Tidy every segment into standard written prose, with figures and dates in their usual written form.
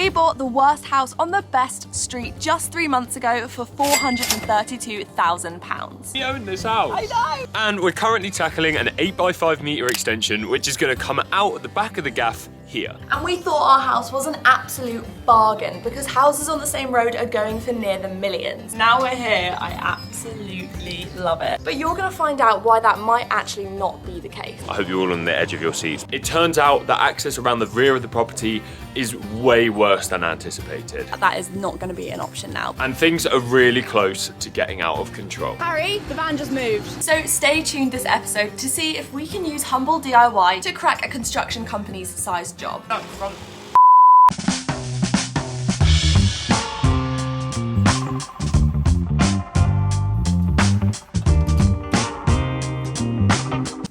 We bought the worst house on the best street just 3 months ago for £432,000. We own this house. I know. And we're currently tackling an 8x5 metre extension, which is going to come out at the back of the gaff here. And we thought our house was an absolute bargain because houses on the same road are going for near the millions. Now we're here, I absolutely love it. But you're gonna find out why that might actually not be the case. I hope you're all on the edge of your seats. It turns out that access around the rear of the property is way worse than anticipated. That is not gonna be an option now. And things are really close to getting out of control. Harry, the van just moved. So stay tuned this episode to see if we can use humble DIY to crack a construction company's size job. Up front.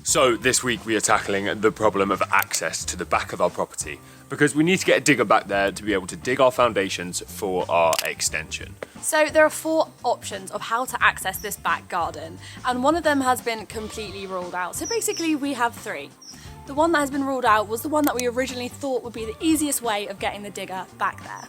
So this week we are tackling the problem of access to the back of our property because we need to get a digger back there to be able to dig our foundations for our extension. So there are 4 options of how to access this back garden, and one of them has been completely ruled out. So basically we have 3. The one that has been ruled out was the one that we originally thought would be the easiest way of getting the digger back there.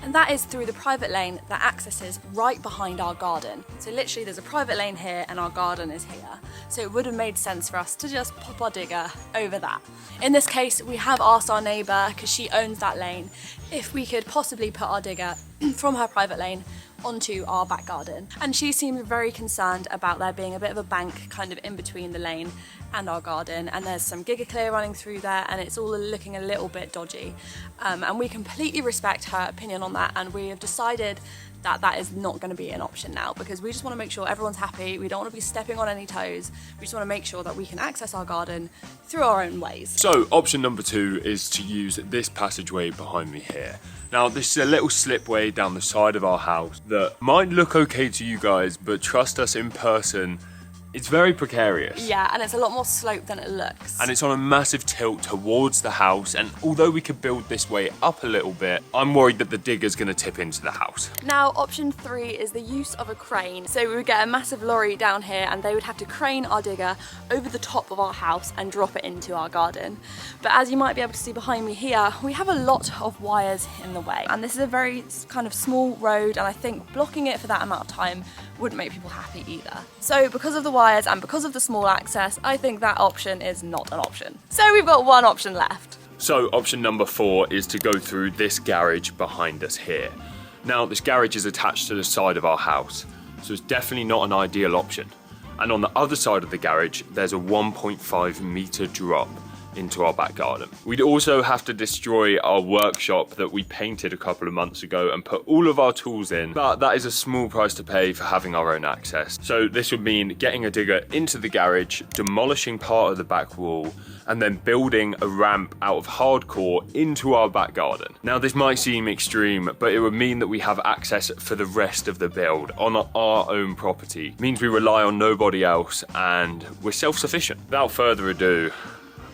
And that is through the private lane that accesses right behind our garden. So literally there's a private lane here and our garden is here. So it would have made sense for us to just pop our digger over that. In this case, we have asked our neighbour, because she owns that lane, if we could possibly put our digger from her private lane onto our back garden. And she seemed very concerned about there being a bit of a bank kind of in between the lane and our garden, and there's some giga clear running through there and it's all looking a little bit dodgy. And we completely respect her opinion on that, and we have decided that that is not going to be an option now because we just want to make sure everyone's happy. We don't want to be stepping on any toes. We just want to make sure that we can access our garden through our own ways. So option number 2 is to use this passageway behind me here. Now this is a little slipway down the side of our house that might look okay to you guys, but trust us, in person, it's very precarious. Yeah, and it's a lot more sloped than it looks. And it's on a massive tilt towards the house, and although we could build this way up a little bit, I'm worried that the digger's gonna tip into the house. Now, option 3 is the use of a crane. So we would get a massive lorry down here and they would have to crane our digger over the top of our house and drop it into our garden. But as you might be able to see behind me here, we have a lot of wires in the way. And this is a very kind of small road, and I think blocking it for that amount of time wouldn't make people happy either. So because of the wires and because of the small access, I think that option is not an option. So we've got one option left. So option number 4 is to go through this garage behind us here. Now this garage is attached to the side of our house, so it's definitely not an ideal option. And on the other side of the garage, there's a 1.5 metre drop into our back garden. We'd also have to destroy our workshop that we painted a couple of months ago and put all of our tools in, but that is a small price to pay for having our own access. So this would mean getting a digger into the garage, demolishing part of the back wall, and then building a ramp out of hardcore into our back garden. Now this might seem extreme, but it would mean that we have access for the rest of the build on our own property. It means we rely on nobody else and we're self-sufficient. Without further ado,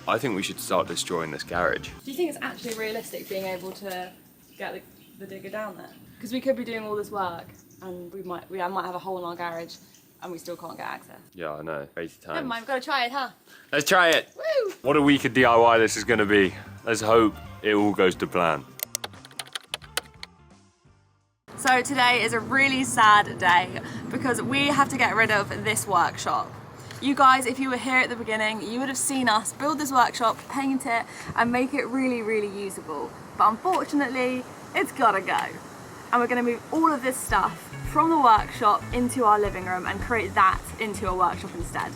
I think we should start destroying this garage. Do you think it's actually realistic being able to get the digger down there? Because we could be doing all this work and I might have a hole in our garage and we still can't get access. Yeah, I know, crazy time. Never mind, we've got to try it, huh? Let's try it. Woo! What a week of DIY this is gonna be. Let's hope it all goes to plan. So today is a really sad day because we have to get rid of this workshop. You guys, if you were here at the beginning, you would have seen us build this workshop, paint it, and make it really, really usable. But unfortunately, it's gotta go. And we're gonna move all of this stuff from the workshop into our living room and create that into a workshop instead.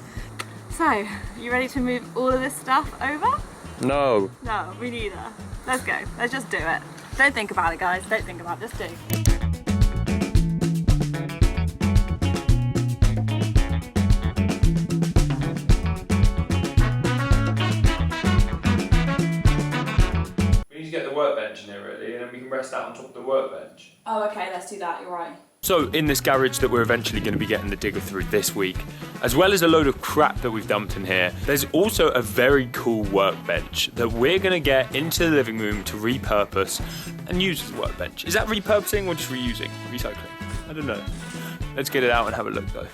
So, you ready to move all of this stuff over? No. No, me neither. Let's go, let's just do it. Don't think about it, guys, don't think about it, just do. Get the workbench in here really, and then we can rest out on top of the workbench. Oh, okay, let's do that, you're right. So in this garage that we're eventually going to be getting the digger through this week, as well as a load of crap that we've dumped in here, there's also a very cool workbench that we're going to get into the living room to repurpose and use as a workbench. Is that repurposing or just reusing? Recycling? I don't know. Let's get it out and have a look though.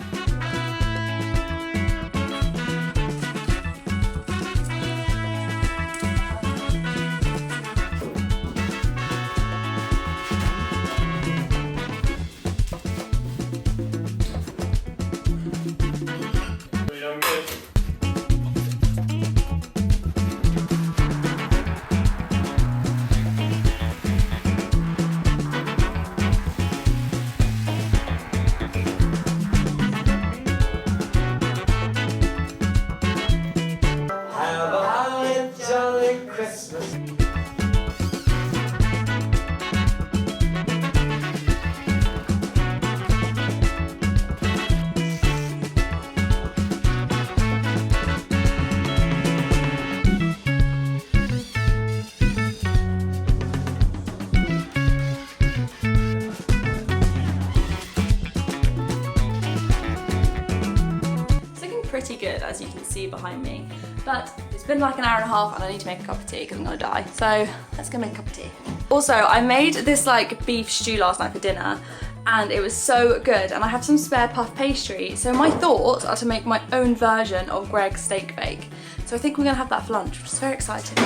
pretty good, as you can see behind me. But it's been like an hour and a half and I need to make a cup of tea because I'm gonna die. So let's go make a cup of tea. Also, I made this like beef stew last night for dinner and it was so good, and I have some spare puff pastry. So my thoughts are to make my own version of Greg's steak bake. So I think we're gonna have that for lunch, which is very exciting.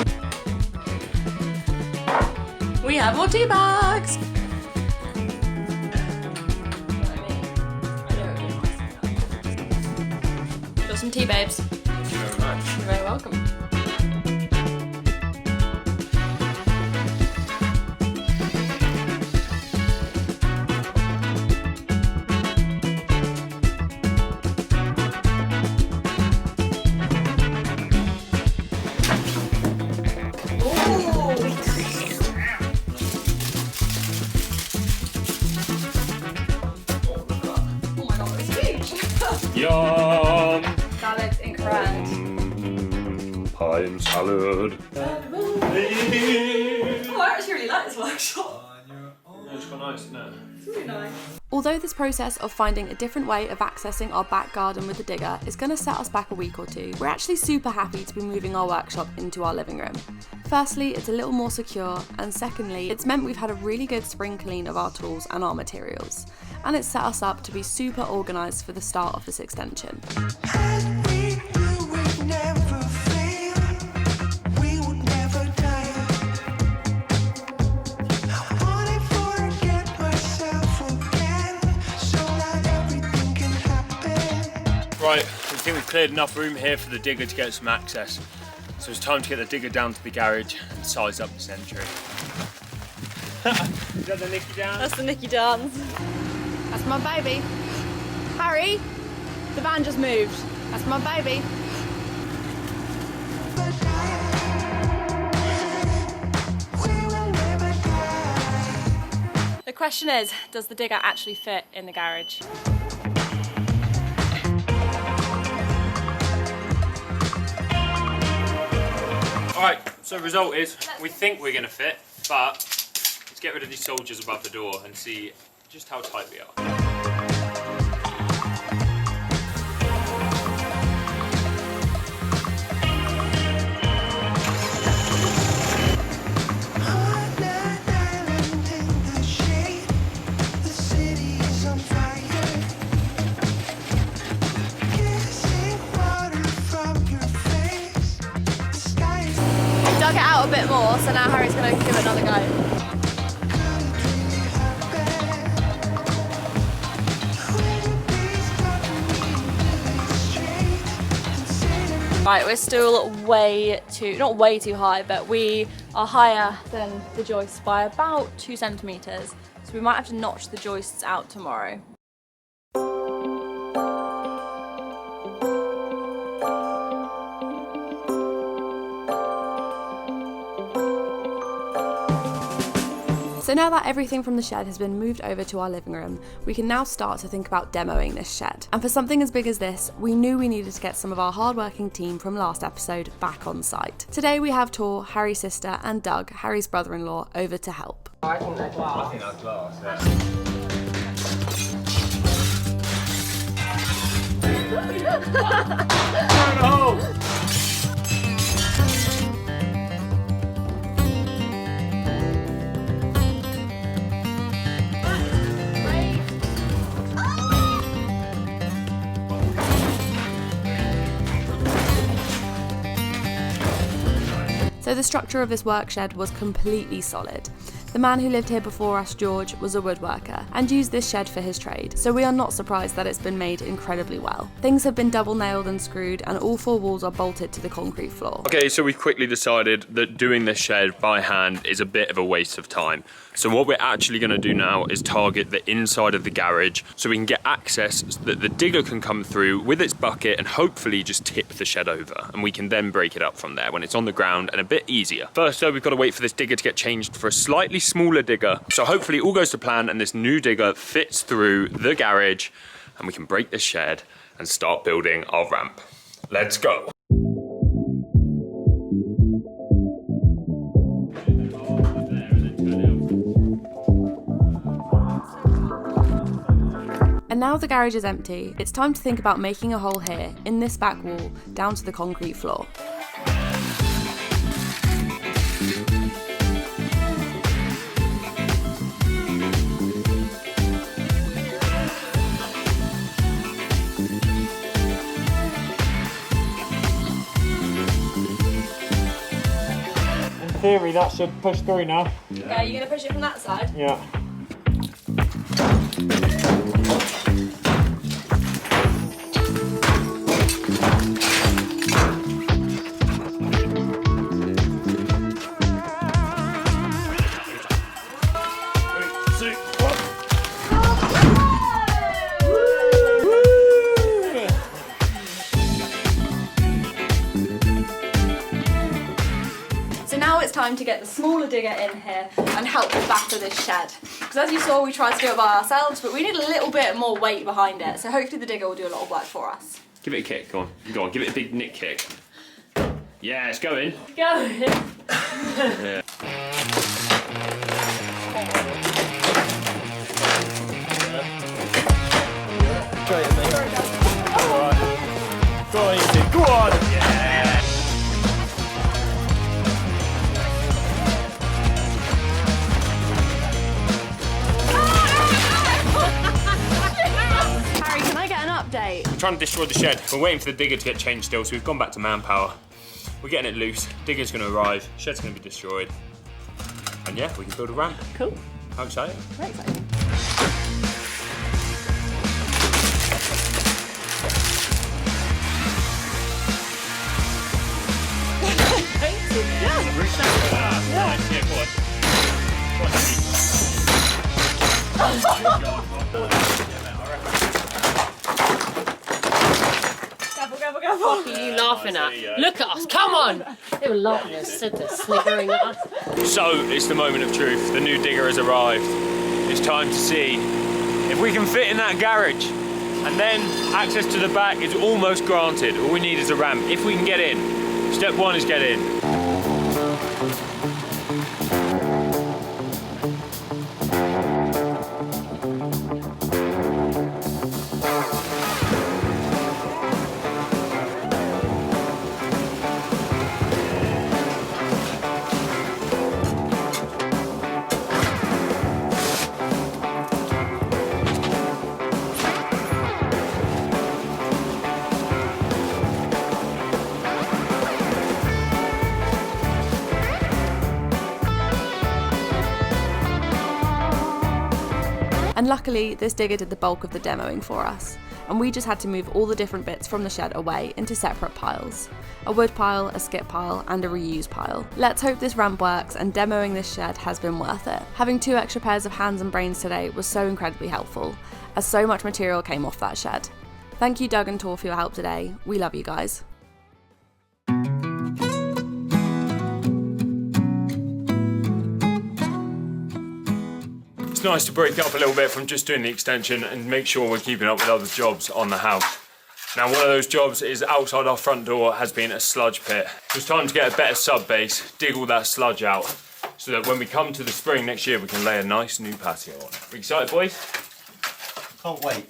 We have more tea bags. Got some tea, babes. Thank you very much. You're very welcome. Yum! That looks incredible. Pie and salad. Oh, I actually really like this workshop. It's quite nice, isn't it? It's really nice. Although this process of finding a different way of accessing our back garden with the digger is going to set us back a week or two, we're actually super happy to be moving our workshop into our living room. Firstly, it's a little more secure, and secondly, it's meant we've had a really good spring clean of our tools and our materials. And it's set us up to be super organised for the start of this extension. Right, we think we've cleared enough room here for the digger to get some access. So it's time to get the digger down to the garage and size up this entry. Is that the Nicky dance? That's the Nicky dance. That's my baby. Harry, the van just moved. That's my baby. The question is, does the digger actually fit in the garage? Alright, so the result is, we think we're going to fit, but let's get rid of these soldiers above the door and see just how tight we are. Dug it out a bit more, so now Harry's going to give it another go. Right, we're still not way too high, but we are higher than the joists by about 2 centimetres. So we might have to notch the joists out tomorrow. So now that everything from the shed has been moved over to our living room, we can now start to think about demoing this shed. And for something as big as this, we knew we needed to get some of our hardworking team from last episode back on site. Today we have Tor, Harry's sister, and Doug, Harry's brother-in-law, over to help. I think that's glass, yeah. So the structure of this work shed was completely solid. The man who lived here before us, George, was a woodworker and used this shed for his trade, so we are not surprised that it's been made incredibly well. Things have been double nailed and screwed, and all 4 walls are bolted to the concrete floor. Okay, so we've quickly decided that doing this shed by hand is a bit of a waste of time. So what we're actually going to do now is target the inside of the garage so we can get access so that the digger can come through with its bucket and hopefully just tip the shed over, and we can then break it up from there when it's on the ground and a bit easier. First though, we've got to wait for this digger to get changed for a slightly smaller digger. So hopefully all goes to plan and this new digger fits through the garage and we can break this shed and start building our ramp. Let's go. And now the garage is empty, it's time to think about making a hole here, in this back wall, down to the concrete floor. In theory, that should push through now. Yeah, you're going to push it from that side? Yeah. So now it's time to get the smaller digger in here and help batter this shed. Because as you saw, we tried to do it by ourselves, but we need a little bit more weight behind it. So hopefully the digger will do a lot of work for us. Give it a kick, go on, give it a big nick kick. Yeah, it's going. Go. Yeah. Try it, mate. Go on, Ethan. Go on! Yeah! Harry, can I get an update? We're trying to destroy the shed. We're waiting for the digger to get changed still, so we've gone back to manpower. We're getting it loose. Digger's going to arrive. Shed's going to be destroyed. And yeah, we can build a ramp. Cool. How exciting. Very exciting. Nice, yeah, go on. Go on, Careful. What are you laughing at? Look at us, come on! They were laughing at us, said they're sniggering at us. So, it's the moment of truth. The new digger has arrived. It's time to see if we can fit in that garage. And then access to the back is almost granted. All we need is a ramp. If we can get in. Step one is get in. And luckily, this digger did the bulk of the demoing for us, and we just had to move all the different bits from the shed away into separate piles. A wood pile, a skip pile, and a reuse pile. Let's hope this ramp works and demoing this shed has been worth it. Having 2 extra pairs of hands and brains today was so incredibly helpful, as so much material came off that shed. Thank you Doug and Tor for your help today. We love you guys. It's nice to break up a little bit from just doing the extension and make sure we're keeping up with other jobs on the house. Now, one of those jobs is outside our front door has been a sludge pit. So it's time to get a better sub base, dig all that sludge out, so that when we come to the spring next year, we can lay a nice new patio on. Are you excited, boys? Can't wait.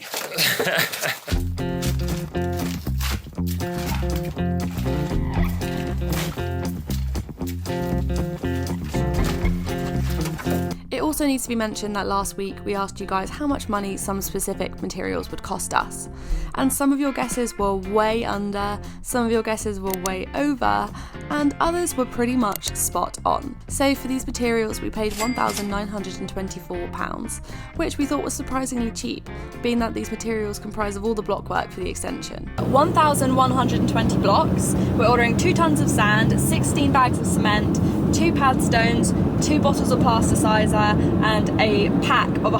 It also needs to be mentioned that last week we asked you guys how much money some specific materials would cost us. And some of your guesses were way under, some of your guesses were way over, and others were pretty much spot on. So for these materials we paid £1,924, which we thought was surprisingly cheap, being that these materials comprise of all the block work for the extension. 1,120 blocks. We're ordering 2 tons of sand, 16 bags of cement, 2 pad stones, 2 bottles of plasticizer, and a pack of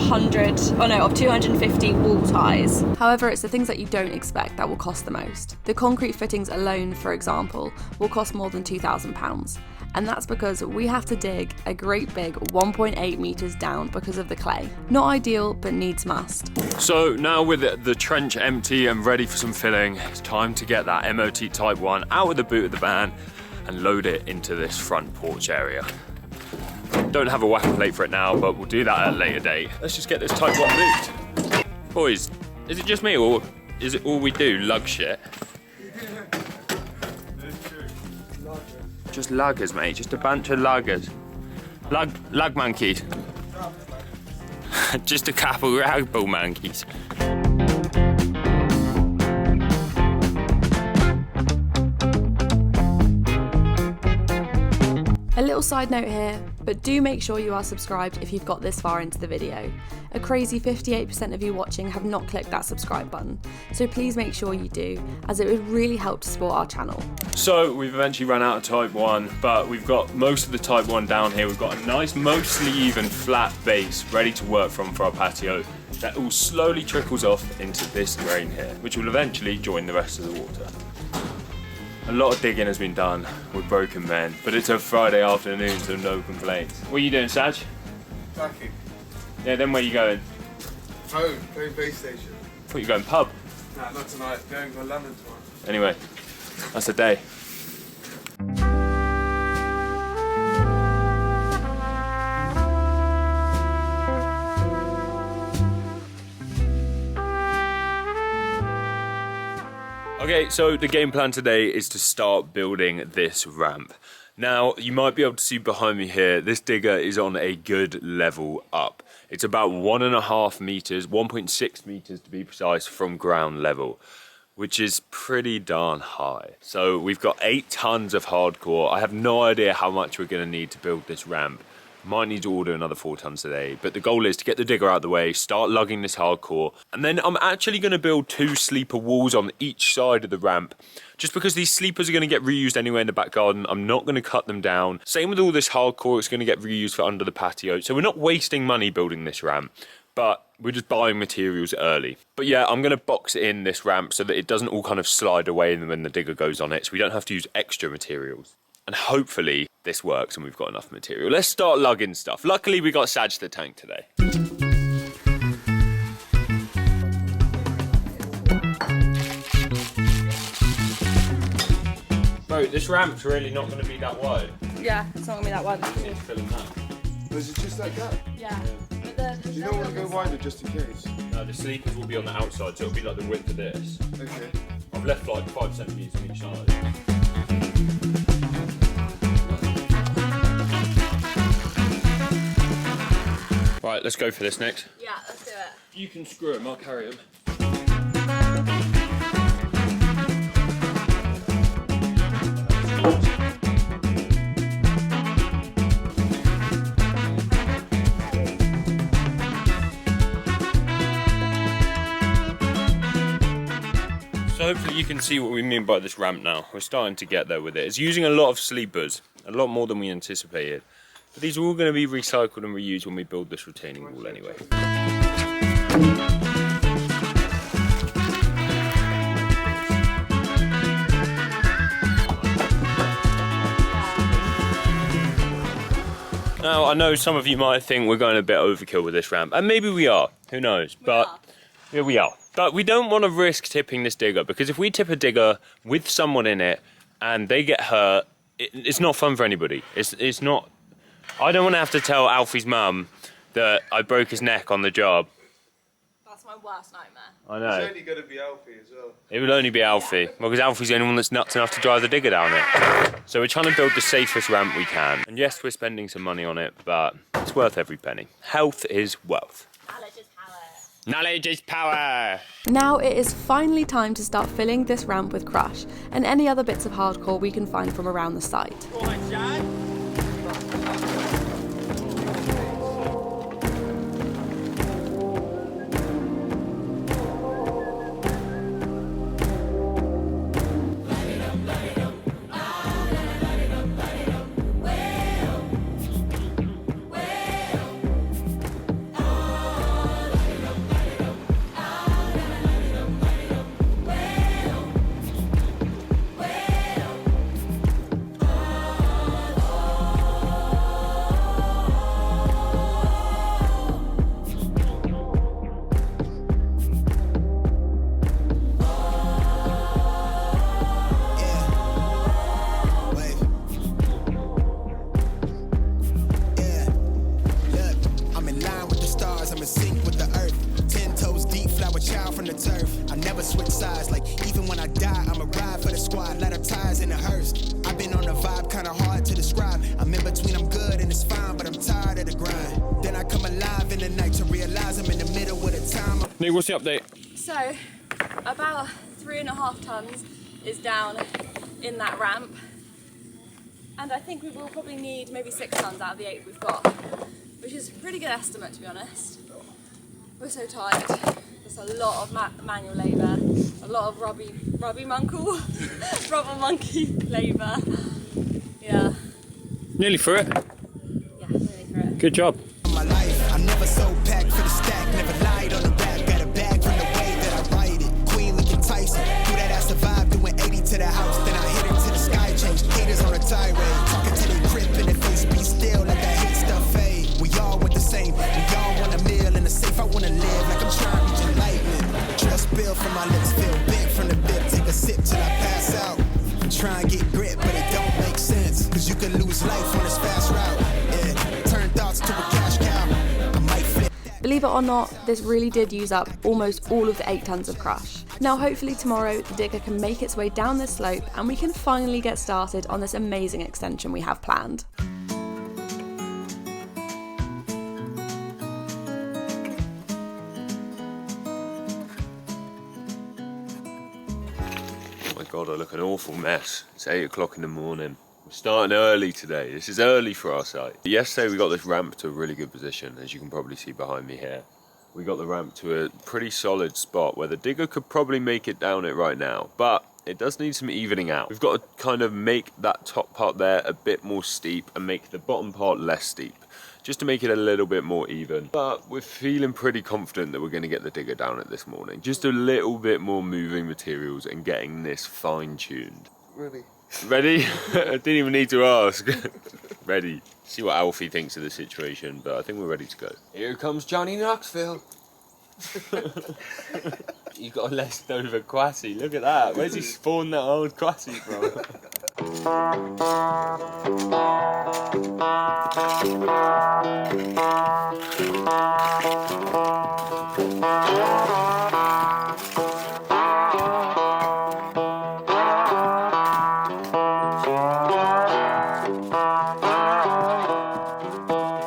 250 wall ties. However, it's the things that you don't expect that will cost the most. The concrete fittings alone, for example, will cost more than £2,000. And that's because we have to dig a great big 1.8 metres down because of the clay. Not ideal, but needs must. So now with the trench empty and ready for some filling, it's time to get that MOT Type 1 out of the boot of the van and load it into this front porch area. Don't have a whacker plate for it now, but we'll do that at a later date. Let's just get this Type 1 moved. Boys, Is it just me, or is it all we do, lug shit? Just luggers, mate, just a bunch of luggers. Lug monkeys. Just a couple ragdoll monkeys. A little side note here, but do make sure you are subscribed if you've got this far into the video. A crazy 58% of you watching have not clicked that subscribe button, so please make sure you do, as it would really help to support our channel. So we've eventually run out of Type 1, but we've got most of the Type 1 down here. We've got a nice, mostly even flat base ready to work from for our patio that all slowly trickles off into this drain here, which will eventually join the rest of the water. A lot of digging has been done with broken men, but it's a Friday afternoon, so no complaints. What are you doing, Saj? Packing. Yeah, then where are you going? Home, playing base station. Thought you were going pub. Nah, not tonight. Going to London tomorrow. Anyway, that's the day. Okay, so the game plan today is to start building this ramp. Now, you might be able to see behind me here, this digger is on a good level up. It's about 1.5 meters, 1.6 meters to be precise, from ground level, which is pretty darn high. So we've got 8 tons of hardcore. I have no idea how much we're gonna need to build this ramp. Might need to order another 4 tons today, but the goal is to get the digger out of the way, start lugging this hardcore, and then I'm actually going to build 2 sleeper walls on each side of the ramp, just because these sleepers are going to get reused anyway in the back garden. I'm not going to cut them down. Same with all this hardcore, it's going to get reused for under the patio, so we're not wasting money building this ramp, but we're just buying materials early. But yeah, I'm going to box in this ramp so that it doesn't all kind of slide away when the digger goes on it, so we don't have to use extra materials. And hopefully this works and we've got enough material. Let's start lugging stuff. Luckily we got Saj the tank today. Bro, this ramp's really not going to be that wide. Yeah, it's not gonna be that wide. It's filling that. Is it just like that? Yeah. But Do you not want to go wider just in case? No, the sleepers will be on the outside, so it'll be like the width of this. Okay. I've left like 5 centimetres on each side. Right, let's go for this next. Yeah, let's do it. You can screw him, I'll carry him. So hopefully you can see what we mean by this ramp now. We're starting to get there with it. It's using a lot of sleepers, a lot more than we anticipated. But these are all going to be recycled and reused when we build this retaining wall anyway. Now, I know some of you might think we're going a bit overkill with this ramp, and maybe we are, who knows, but yeah, we are. But we don't want to risk tipping this digger, because if we tip a digger with someone in it and they get hurt, it's not fun for anybody. It's not. I don't want to have to tell Alfie's mum that I broke his neck on the job. That's my worst nightmare. I know. It's only going to be Alfie as well. It will only be Alfie. Well, because Alfie's the only one that's nuts enough to drive the digger down it. So we're trying to build the safest ramp we can. And yes, we're spending some money on it, but it's worth every penny. Health is wealth. Knowledge is power. Knowledge is power! Now it is finally time to start filling this ramp with crush and any other bits of hardcore we can find from around the site. never switch sides. Like, even when I die, I'ma ride for the squad. Let her ties in the hearse. I've been on the vibe, kinda hard to describe. I'm in between, I'm good and it's fine, but I'm tired of the grind. Then I come alive in the night to realize I'm in the middle of the time. Nick, what's the update? So, about 3.5 tons is down in that ramp. And I think we will probably need maybe 6 tons out of the 8 we've got, which is a pretty good estimate, to be honest. We're so tired. There's a lot of manual labour, a lot of rubber monkey labour. Yeah. Nearly through it. Yeah, nearly through it. Good job. My life, I'm never so packed for the stack, never lied on the rap, got a bag from the way that I write it. Queen looking Tyson, through that I survived, doing 80 to the house, then I hit her to the sky, change haters on a tirade, talking to the grip in the face, be still, let that hate stuff fade. We all want the same, we all want a meal in the safe, I wanna live like I'm trying to reach enlightenment. Trust build from my lips, feel big from the bib, take a sip till I pass out. Try and get grit, but it don't make sense, cause you can lose life on this fast route. Yeah, turn thoughts to a cash cow. I might flip. Believe it or not, this really did use up almost all of the 8 tons of crush. Now hopefully tomorrow the digger can make its way down this slope and we can finally get started on this amazing extension we have planned. God, I look an awful mess. It's 8 o'clock in the morning. We're starting early today. This is early for our site. Yesterday we got this ramp to a really good position, as you can probably see behind me here. We got the ramp to a pretty solid spot where the digger could probably make it down it right now, but it does need some evening out. We've got to kind of make that top part there a bit more steep and make the bottom part less steep, just to make it a little bit more even. But we're feeling pretty confident that we're going to get the digger down it this morning. Just a little bit more moving materials and getting this fine-tuned. Ready. Ready? I didn't even need to ask. Ready. See what Alfie thinks of the situation, but I think we're ready to go. Here comes Johnny Knoxville. You've got a leftover quassy. Look at that. Where's he spawned that old quassy from?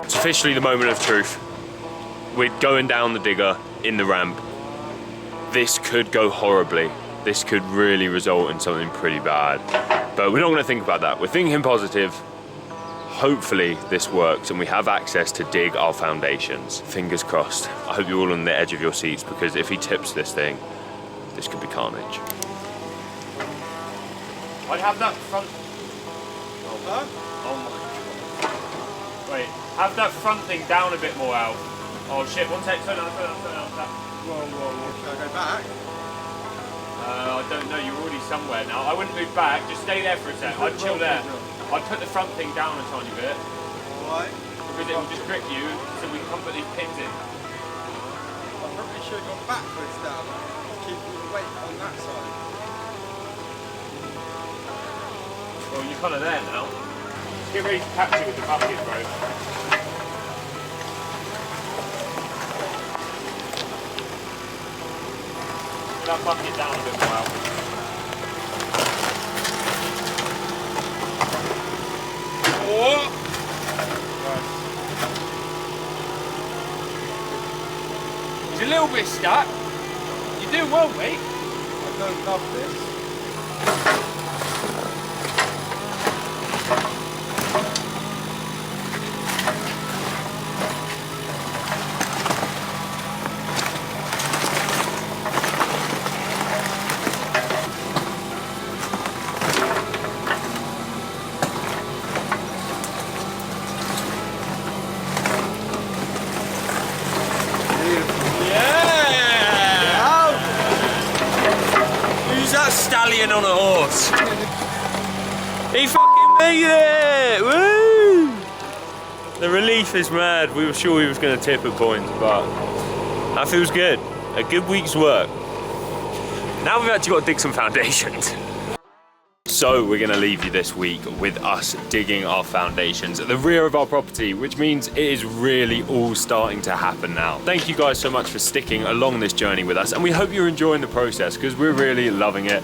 It's officially the moment of truth. We're going down the digger in the ramp. This could go horribly. This could really result in something pretty bad. But we're not going to think about that. We're thinking positive. Hopefully this works and we have access to dig our foundations. Fingers crossed. I hope you're all on the edge of your seats, because if he tips this thing, this could be carnage. I'd have that front... Oh my God. Wait, have that front thing down a bit more, Al. Oh shit, one sec, turn on. Whoa. Should I go back? I don't know, you're already somewhere now. I wouldn't move back, just stay there for a sec. I'd chill there. I'd put the front thing down a tiny bit. Why? Because it will just grip you, so we can put these pins in. I probably should have gone backwards down. Keep all the weight on that side. Well, you're kind of there now. Get ready to catch you with the bucket, bro. Put that bucket down a bit more, Al. Oh! Right. He's a little bit stuck. You're doing well, mate. I don't love this. Stallion on a horse. He fucking made it! Woo! The relief is mad. We were sure he was going to tip at points, but that feels good. A good week's work. Now we've actually got to dig some foundations. So we're gonna leave you this week with us digging our foundations at the rear of our property, which means it is really all starting to happen now. Thank you guys so much for sticking along this journey with us, and we hope you're enjoying the process because we're really loving it.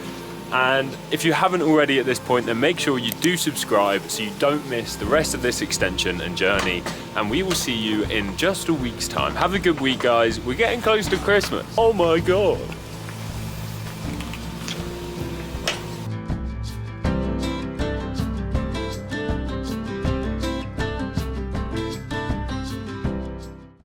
And if you haven't already at this point, then make sure you do subscribe so you don't miss the rest of this extension and journey. And we will see you in just a week's time. Have a good week, guys. We're getting close to Christmas. Oh my God.